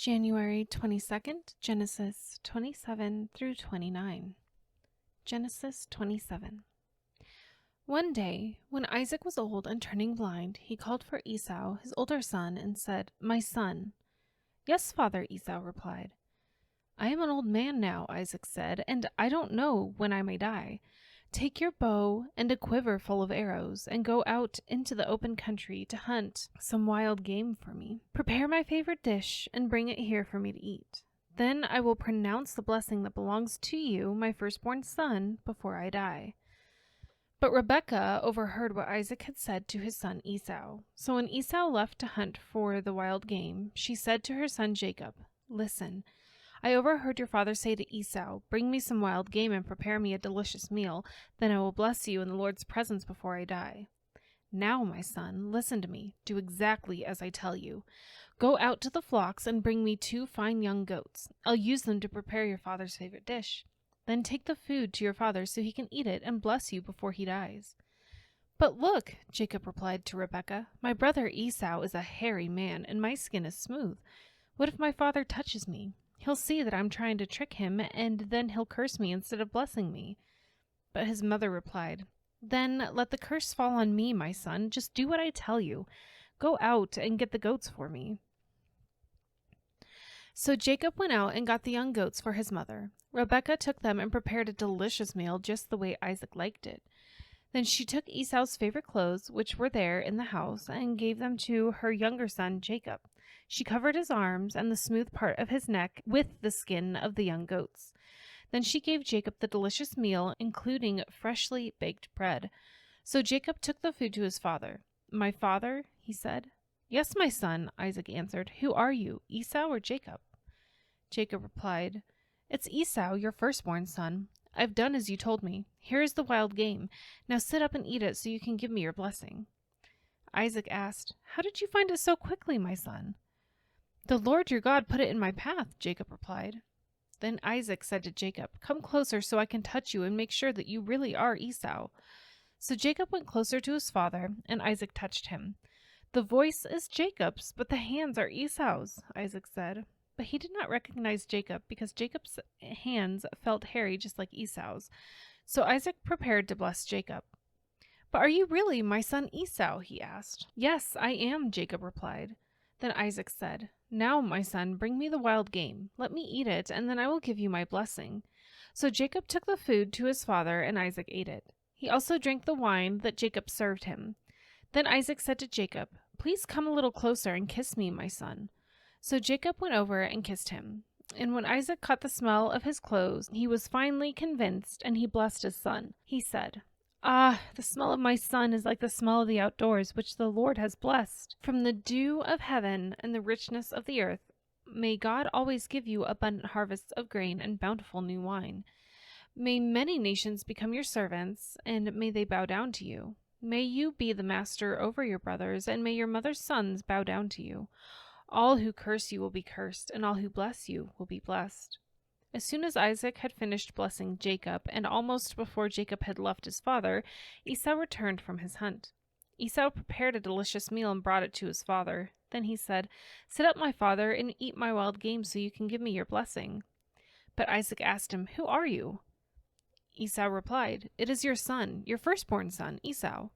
January 22nd, Genesis 27 through 29. Genesis 27. One day, when Isaac was old and turning blind, he called for Esau, his older son, and said, "My son." "Yes, father," Esau replied. "I am an old man now," Isaac said, "and I don't know when I may die. Take your bow and a quiver full of arrows, and go out into the open country to hunt some wild game for me. Prepare my favorite dish and bring it here for me to eat. Then I will pronounce the blessing that belongs to you, my firstborn son, before I die." But Rebekah overheard what Isaac had said to his son Esau. So when Esau left to hunt for the wild game, she said to her son Jacob, "Listen, I overheard your father say to Esau, 'Bring me some wild game and prepare me a delicious meal. Then I will bless you in the Lord's presence before I die.' Now, my son, listen to me. Do exactly as I tell you. Go out to the flocks and bring me 2 fine young goats. I'll use them to prepare your father's favorite dish. Then take the food to your father so he can eat it and bless you before he dies." "But look," Jacob replied to Rebekah, "my brother Esau is a hairy man, and my skin is smooth. What if my father touches me? He'll see that I'm trying to trick him, and then he'll curse me instead of blessing me." But his mother replied, "Then let the curse fall on me, my son. Just do what I tell you. Go out and get the goats for me." So Jacob went out and got the young goats for his mother. Rebekah took them and prepared a delicious meal just the way Isaac liked it. Then she took Esau's favorite clothes, which were there in the house, and gave them to her younger son Jacob. She covered his arms and the smooth part of his neck with the skin of the young goats. Then she gave Jacob the delicious meal, including freshly baked bread. So Jacob took the food to his father. "My father?" he said. "Yes, my son," Isaac answered. "Who are you, Esau or Jacob?" Jacob replied, "It's Esau, your firstborn son. I've done as you told me. Here is the wild game. Now sit up and eat it so you can give me your blessing." Isaac asked, "How did you find it so quickly, my son?" "The Lord your God put it in my path," Jacob replied. Then Isaac said to Jacob, "Come closer so I can touch you and make sure that you really are Esau." So Jacob went closer to his father, and Isaac touched him. "The voice is Jacob's, but the hands are Esau's," Isaac said. But he did not recognize Jacob because Jacob's hands felt hairy just like Esau's. So Isaac prepared to bless Jacob. "But are you really my son Esau?" he asked. "Yes, I am," Jacob replied. Then Isaac said, "Now, my son, bring me the wild game. Let me eat it, and then I will give you my blessing." So Jacob took the food to his father, and Isaac ate it. He also drank the wine that Jacob served him. Then Isaac said to Jacob, "Please come a little closer and kiss me, my son." So Jacob went over and kissed him. And when Isaac caught the smell of his clothes, he was finally convinced, and he blessed his son. He said, "Ah, the smell of my son is like the smell of the outdoors, which the Lord has blessed. From the dew of heaven and the richness of the earth, may God always give you abundant harvests of grain and bountiful new wine. May many nations become your servants, and may they bow down to you. May you be the master over your brothers, and may your mother's sons bow down to you. All who curse you will be cursed, and all who bless you will be blessed." As soon as Isaac had finished blessing Jacob, and almost before Jacob had left his father, Esau returned from his hunt. Esau prepared a delicious meal and brought it to his father. Then he said, "Sit up, my father, and eat my wild game so you can give me your blessing." But Isaac asked him, "Who are you?" Esau replied, "It is your son, your firstborn son, Esau."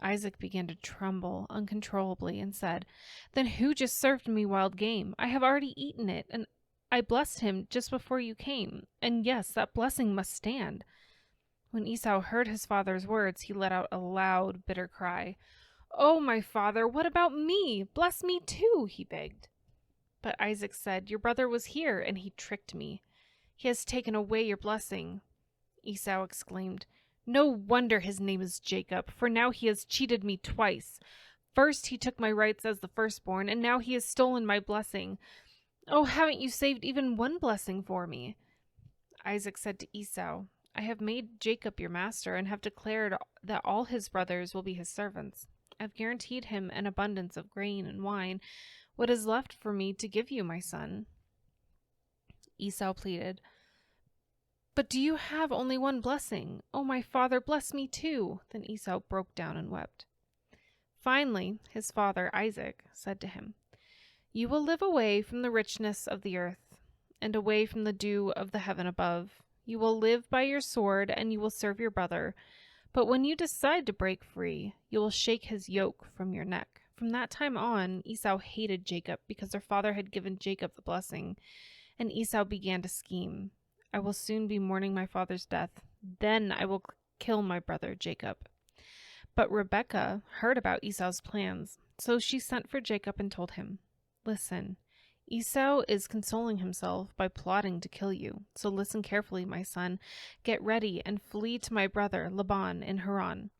Isaac began to tremble uncontrollably and said, "Then who just served me wild game? I have already eaten it, and I blessed him just before you came, and yes, that blessing must stand." When Esau heard his father's words, he let out a loud, bitter cry. "Oh, my father, what about me? Bless me too," he begged. But Isaac said, "Your brother was here, and he tricked me. He has taken away your blessing." Esau exclaimed, "No wonder his name is Jacob, for now he has cheated me twice. First he took my rights as the firstborn, and now he has stolen my blessing. Oh, haven't you saved even one blessing for me?" Isaac said to Esau, "I have made Jacob your master and have declared that all his brothers will be his servants. I've guaranteed him an abundance of grain and wine. What is left for me to give you, my son?" Esau pleaded, "But do you have only one blessing? Oh, my father, bless me too." Then Esau broke down and wept. Finally, his father, Isaac, said to him, You will live away from the richness of the earth, and away from the dew of the heaven above. You will live by your sword, and you will serve your brother. But when you decide to break free, you will shake his yoke from your neck. From that time on, Esau hated Jacob because their father had given Jacob the blessing, and Esau began to scheme. I will soon be mourning my father's death. Then I will kill my brother Jacob. But Rebekah heard about Esau's plans, so she sent for Jacob and told him, Listen, Esau is consoling himself by plotting to kill you. So listen carefully, my son. Get ready and flee to my brother Laban in Haran.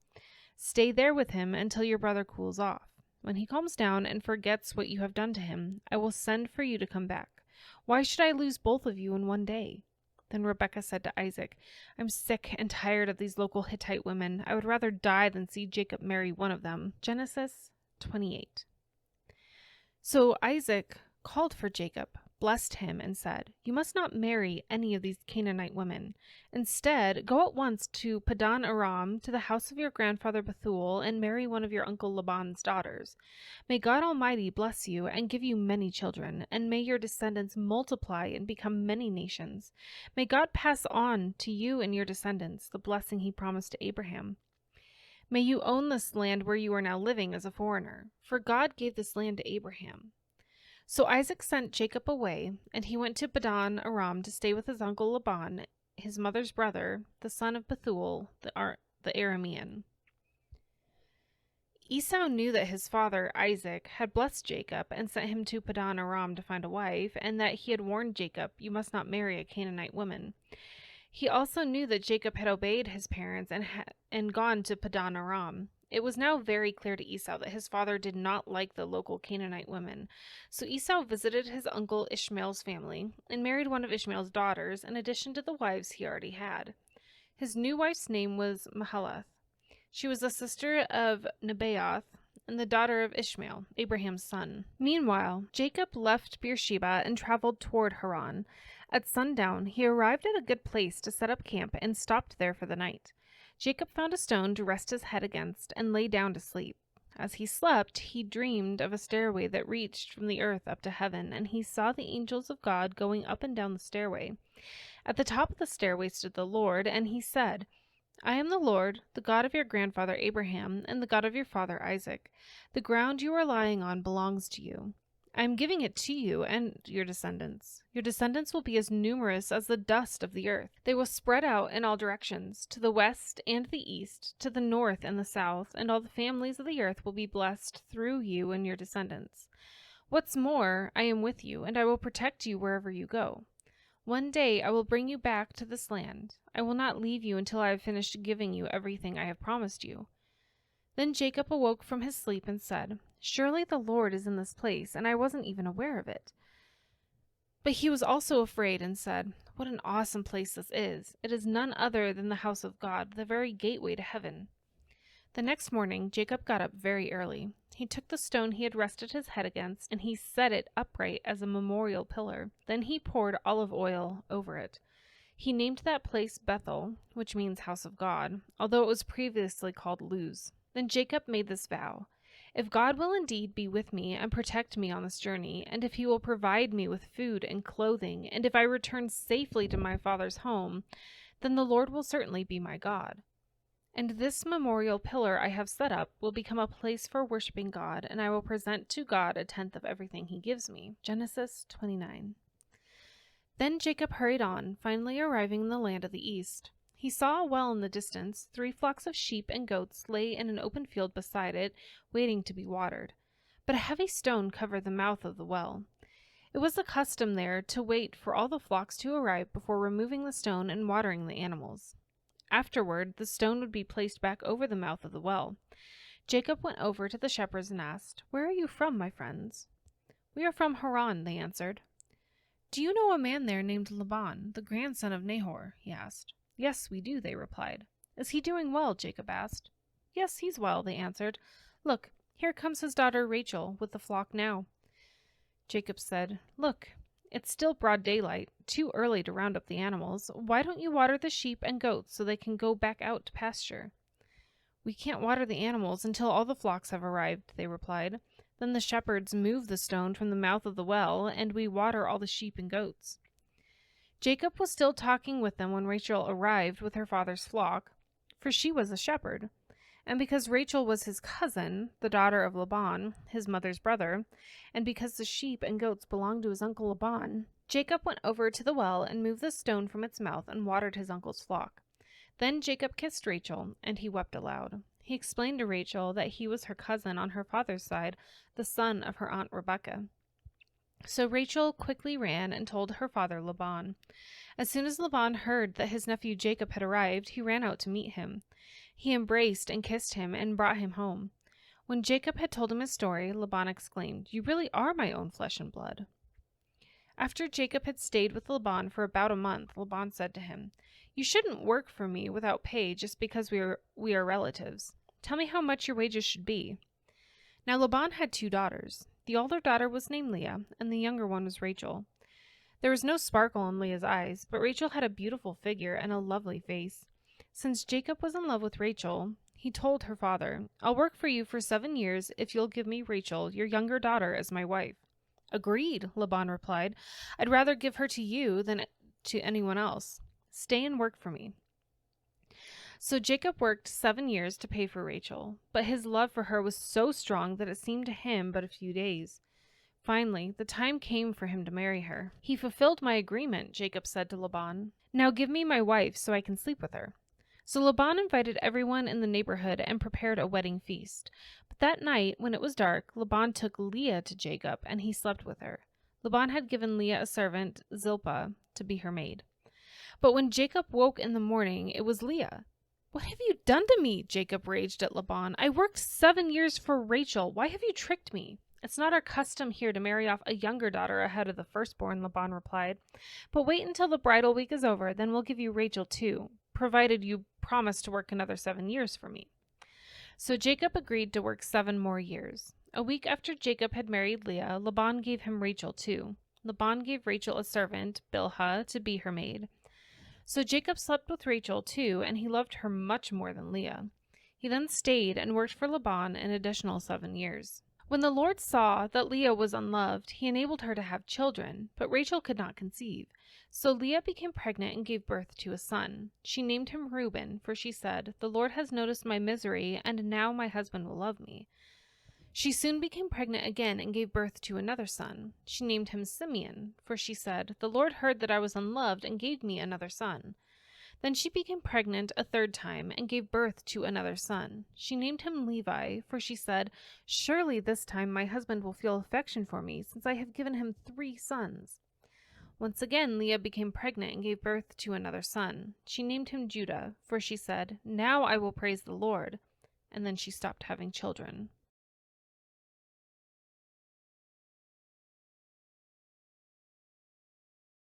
Stay there with him until your brother cools off. When he calms down and forgets what you have done to him, I will send for you to come back. Why should I lose both of you in one day? Then Rebekah said to Isaac, I'm sick and tired of these local Hittite women. I would rather die than see Jacob marry one of them. Genesis 28. So Isaac called for Jacob, blessed him, and said, You must not marry any of these Canaanite women. Instead, go at once to Padan Aram, to the house of your grandfather Bethuel, and marry one of your uncle Laban's daughters. May God Almighty bless you and give you many children, and may your descendants multiply and become many nations. May God pass on to you and your descendants the blessing he promised to Abraham. May you own this land where you are now living as a foreigner, for God gave this land to Abraham. So Isaac sent Jacob away, and he went to Padan Aram to stay with his uncle Laban, his mother's brother, the son of Bethuel, the Aramean. Esau knew that his father, Isaac, had blessed Jacob and sent him to Padan Aram to find a wife, and that he had warned Jacob, You must not marry a Canaanite woman. He also knew that Jacob had obeyed his parents and gone to Padan Aram. It was now very clear to Esau that his father did not like the local Canaanite women. So Esau visited his uncle Ishmael's family and married one of Ishmael's daughters in addition to the wives he already had. His new wife's name was Mahalath. She was the sister of Nebaioth and the daughter of Ishmael, Abraham's son. Meanwhile, Jacob left Beersheba and traveled toward Haran. At sundown, he arrived at a good place to set up camp and stopped there for the night. Jacob found a stone to rest his head against and lay down to sleep. As he slept, he dreamed of a stairway that reached from the earth up to heaven, and he saw the angels of God going up and down the stairway. At the top of the stairway stood the Lord, and he said, I am the Lord, the God of your grandfather Abraham, and the God of your father Isaac. The ground you are lying on belongs to you. I am giving it to you and your descendants. Your descendants will be as numerous as the dust of the earth. They will spread out in all directions, to the west and the east, to the north and the south, and all the families of the earth will be blessed through you and your descendants. What's more, I am with you, and I will protect you wherever you go. One day I will bring you back to this land. I will not leave you until I have finished giving you everything I have promised you. Then Jacob awoke from his sleep and said, Surely the Lord is in this place, and I wasn't even aware of it. But he was also afraid and said, What an awesome place this is! It is none other than the house of God, the very gateway to heaven. The next morning Jacob got up very early. He took the stone he had rested his head against, and he set it upright as a memorial pillar. Then he poured olive oil over it. He named that place Bethel, which means house of God, although it was previously called Luz. Then Jacob made this vow, If God will indeed be with me and protect me on this journey, and if he will provide me with food and clothing, and if I return safely to my father's home, then the Lord will certainly be my God. And this memorial pillar I have set up will become a place for worshiping God, and I will present to God a tenth of everything he gives me. Genesis 29. Then Jacob hurried on, finally arriving in the land of the east. He saw a well in the distance. 3 flocks of sheep and goats lay in an open field beside it, waiting to be watered. But a heavy stone covered the mouth of the well. It was the custom there to wait for all the flocks to arrive before removing the stone and watering the animals. Afterward, the stone would be placed back over the mouth of the well. Jacob went over to the shepherds and asked, Where are you from, my friends? We are from Haran, they answered. Do you know a man there named Laban, the grandson of Nahor? He asked. Yes, we do, they replied. Is he doing well? Jacob asked. Yes, he's well, they answered. Look, here comes his daughter Rachel with the flock now. Jacob said, Look, it's still broad daylight, too early to round up the animals. Why don't you water the sheep and goats so they can go back out to pasture? We can't water the animals until all the flocks have arrived, they replied. Then the shepherds move the stone from the mouth of the well, and we water all the sheep and goats." Jacob was still talking with them when Rachel arrived with her father's flock, for she was a shepherd. And because Rachel was his cousin, the daughter of Laban, his mother's brother, and because the sheep and goats belonged to his uncle Laban, Jacob went over to the well and moved the stone from its mouth and watered his uncle's flock. Then Jacob kissed Rachel, and he wept aloud. He explained to Rachel that he was her cousin on her father's side, the son of her aunt Rebekah. So Rachel quickly ran and told her father Laban. As soon as Laban heard that his nephew Jacob had arrived, he ran out to meet him. He embraced and kissed him and brought him home. When Jacob had told him his story, Laban exclaimed, "You really are my own flesh and blood." After Jacob had stayed with Laban for about a month, Laban said to him, "You shouldn't work for me without pay just because we are relatives. Tell me how much your wages should be." Now Laban had 2 daughters. The older daughter was named Leah, and the younger one was Rachel. There was no sparkle in Leah's eyes, but Rachel had a beautiful figure and a lovely face. Since Jacob was in love with Rachel, he told her father, "I'll work for you for 7 years if you'll give me Rachel, your younger daughter, as my wife." "Agreed," Laban replied. "I'd rather give her to you than to anyone else. Stay and work for me." So Jacob worked 7 years to pay for Rachel, but his love for her was so strong that it seemed to him but a few days. Finally, the time came for him to marry her. "He fulfilled my agreement," Jacob said to Laban. "Now give me my wife so I can sleep with her." So Laban invited everyone in the neighborhood and prepared a wedding feast. But that night, when it was dark, Laban took Leah to Jacob, and he slept with her. Laban had given Leah a servant, Zilpah, to be her maid. But when Jacob woke in the morning, it was Leah. "What have you done to me?" Jacob raged at Laban. "I worked 7 years for Rachel. Why have you tricked me?" "It's not our custom here to marry off a younger daughter ahead of the firstborn," Laban replied. "But wait until the bridal week is over, then we'll give you Rachel too, provided you promise to work another 7 years for me." So Jacob agreed to work 7 more years. A week after Jacob had married Leah, Laban gave him Rachel too. Laban gave Rachel a servant, Bilhah, to be her maid. So Jacob slept with Rachel too, and he loved her much more than Leah. He then stayed and worked for Laban an additional 7 years. When the Lord saw that Leah was unloved, he enabled her to have children, but Rachel could not conceive. So Leah became pregnant and gave birth to a son. She named him Reuben, for she said, "The Lord has noticed my misery, and now my husband will love me." She soon became pregnant again and gave birth to another son. She named him Simeon, for she said, "The Lord heard that I was unloved and gave me another son." Then she became pregnant a 3rd time and gave birth to another son. She named him Levi, for she said, "Surely this time my husband will feel affection for me, since I have given him 3 sons." Once again Leah became pregnant and gave birth to another son. She named him Judah, for she said, "Now I will praise the Lord." And then she stopped having children.